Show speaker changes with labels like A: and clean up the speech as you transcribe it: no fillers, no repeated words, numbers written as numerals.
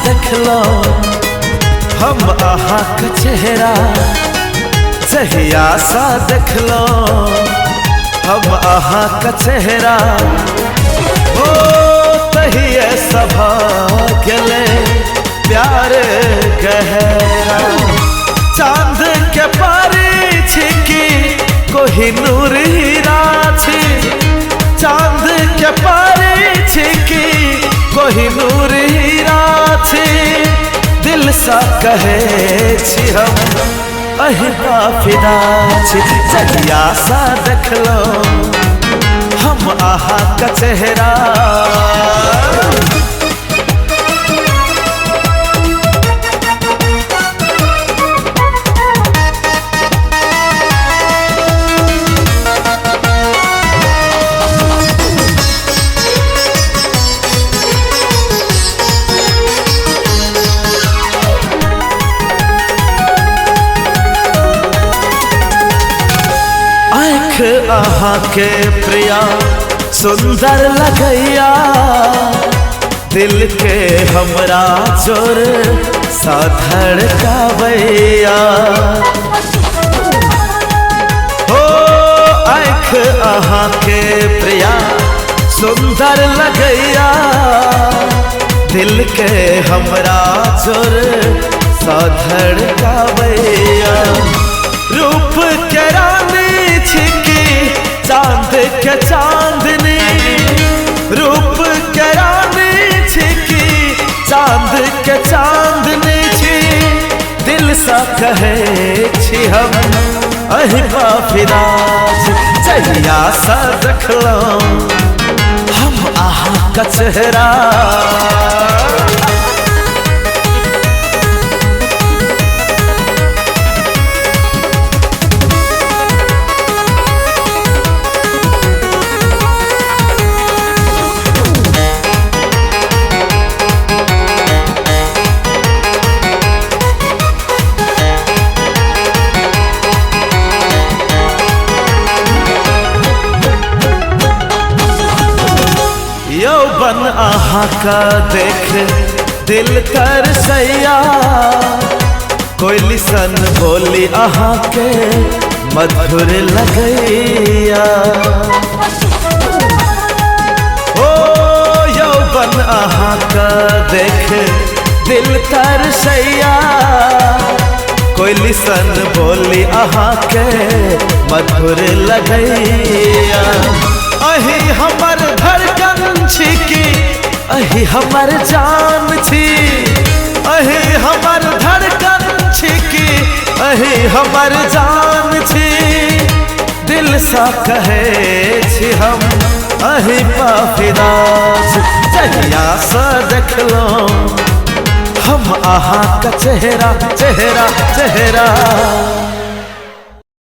A: देखलो हम आहा का चेहरा, जहिया सा देखलो हम आहा का चेहरा, ओ तहिए सभा गले प्यार गहरा। चांद के पारी छिकी कोहिनूर हीरा छी, चांद के पारी छिकी कोहिनूर हीरा छी। दिल सा कहे छी हम अहिबा फिदा छी, जहिया सा देखलो हम आहा का चेहरा। आहा के प्रिया सुंदर लगैया, दिल के हमरा जोर सा धड़कावैया। हो आँख आहा के प्रिया सुंदर लगैया, दिल के हमरा जोर सा धड़कावैया। रूप के रानी छिकी चांद के चांदनी, रूप के रानी छिकी चांद के चांदनी छी। दिल सा कहे छी हम अहिबा फिदा छी, जहिया सा देखलो हम आहा का चेहरा। यौवन आहा का देख दिल कर सैया, कोयली सन बोली आहा के मधुर लगैया। ओ यौवन आहा का देख दिल कर सैया, कोयली सन बोली आहा के मधुर लगैया। अही हमर धड़कन छिकी अही हमर जान छी, अही हमर धड़कन छिकी अही हमर जान छी। दिल सा कहे छी हम अही पा फिदा छी, जहिया सा देखलो हम आहा का चेहरा चेहरा चेहरा।